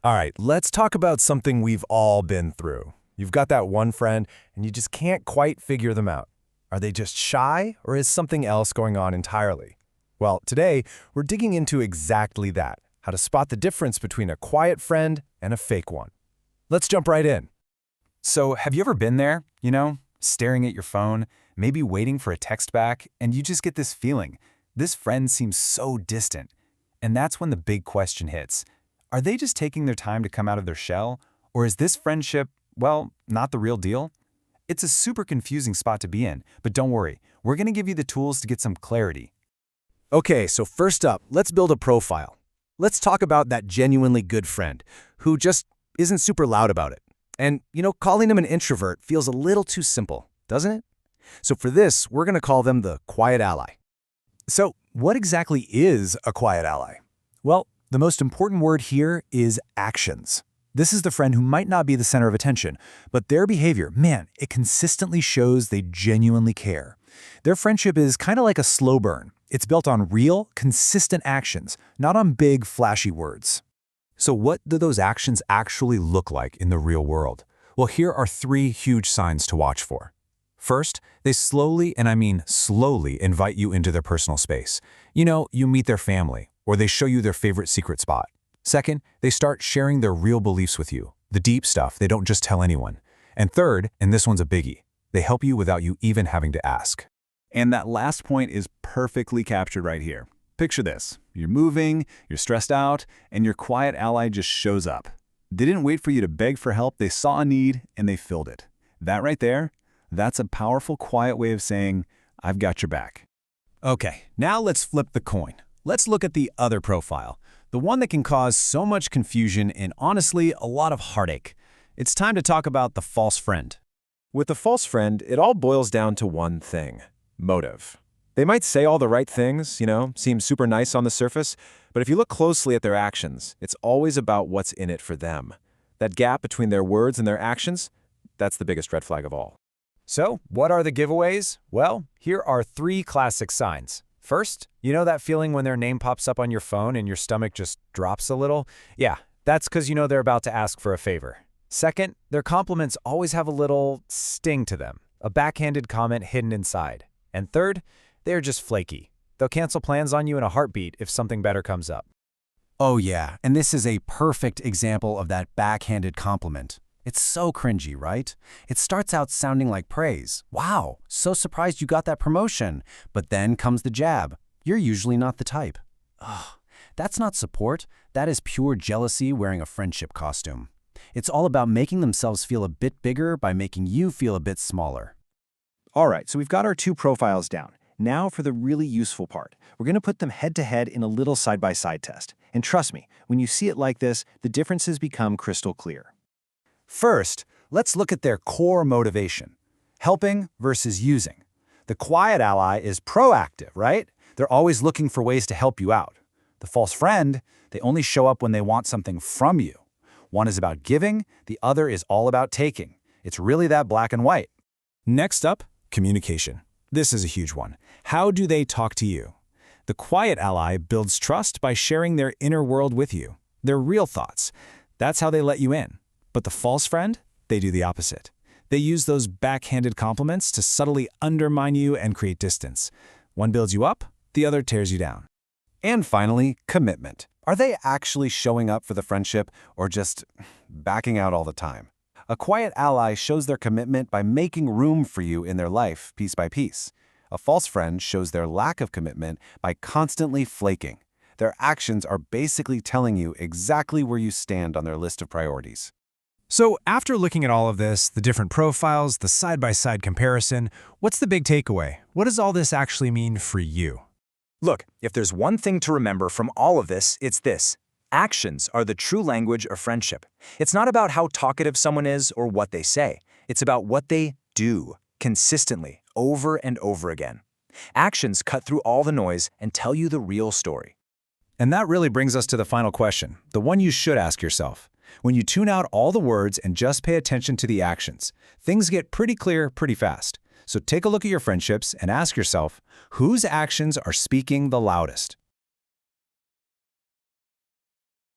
All right, let's talk about something we've all been through. You've got that one friend, and you just can't quite figure them out. Are they just shy, or is something else going on entirely? Well, today, we're digging into exactly that, how to spot the difference between a quiet friend and a fake one. Let's jump right in. So, have you ever been there, staring at your phone, maybe waiting for a text back, and you just get this feeling, this friend seems so distant. And that's when the big question hits. Are they just taking their time to come out of their shell? Or is this friendship, well, not the real deal? It's a super confusing spot to be in, but don't worry, we're going to give you the tools to get some clarity. Okay, so first up, let's build a profile. Let's talk about that genuinely good friend who just isn't super loud about it. And, calling him an introvert feels a little too simple, doesn't it? So for this, we're going to call them the quiet ally. So what exactly is a quiet ally? Well, the most important word here is actions. This is the friend who might not be the center of attention, but their behavior, man, it consistently shows they genuinely care. Their friendship is kind of like a slow burn. It's built on real, consistent actions, not on big, flashy words. So what do those actions actually look like in the real world? Well, here are 3 huge signs to watch for. First, they slowly, and I mean slowly, invite you into their personal space. You meet their family, or they show you their favorite secret spot. Second, they start sharing their real beliefs with you, the deep stuff they don't just tell anyone. And third, and this one's a biggie, they help you without you even having to ask. And that last point is perfectly captured right here. Picture this. You're moving, you're stressed out, and your quiet ally just shows up. They didn't wait for you to beg for help, they saw a need and they filled it. That right there, that's a powerful, quiet way of saying, I've got your back. Okay, now let's flip the coin. Let's look at the other profile, the one that can cause so much confusion and honestly, a lot of heartache. It's time to talk about the false friend. With the false friend, it all boils down to one thing: motive. They might say all the right things, seem super nice on the surface, but if you look closely at their actions, it's always about what's in it for them. That gap between their words and their actions, that's the biggest red flag of all. So, what are the giveaways? Well, here are 3 classic signs. First, that feeling when their name pops up on your phone and your stomach just drops a little? Yeah, that's because they're about to ask for a favor. Second, their compliments always have a little sting to them, a backhanded comment hidden inside. And third, they're just flaky. They'll cancel plans on you in a heartbeat if something better comes up. Oh yeah, and this is a perfect example of that backhanded compliment. It's so cringy, right? It starts out sounding like praise. Wow, so surprised you got that promotion. But then comes the jab. You're usually not the type. Ugh, that's not support. That is pure jealousy wearing a friendship costume. It's all about making themselves feel a bit bigger by making you feel a bit smaller. All right, so we've got our 2 profiles down. Now for the really useful part. We're going to put them head-to-head in a little side-by-side test. And trust me, when you see it like this, the differences become crystal clear. First, let's look at their core motivation. Helping versus using. The quiet ally is proactive, right? They're always looking for ways to help you out. The false friend, they only show up when they want something from you. One is about giving, the other is all about taking. It's really that black and white. Next up, communication. This is a huge one. How do they talk to you? The quiet ally builds trust by sharing their inner world with you, their real thoughts. That's how they let you in. But the false friend, they do the opposite. They use those backhanded compliments to subtly undermine you and create distance. One builds you up, the other tears you down. And finally, commitment. Are they actually showing up for the friendship or just backing out all the time? A quiet ally shows their commitment by making room for you in their life piece by piece. A false friend shows their lack of commitment by constantly flaking. Their actions are basically telling you exactly where you stand on their list of priorities. So after looking at all of this, the different profiles, the side-by-side comparison, what's the big takeaway? What does all this actually mean for you? Look, if there's one thing to remember from all of this, it's this. Actions are the true language of friendship. It's not about how talkative someone is or what they say. It's about what they do, consistently, over and over again. Actions cut through all the noise and tell you the real story. And that really brings us to the final question, the one you should ask yourself. When you tune out all the words and just pay attention to the actions, things get pretty clear pretty fast. So take a look at your friendships and ask yourself, whose actions are speaking the loudest?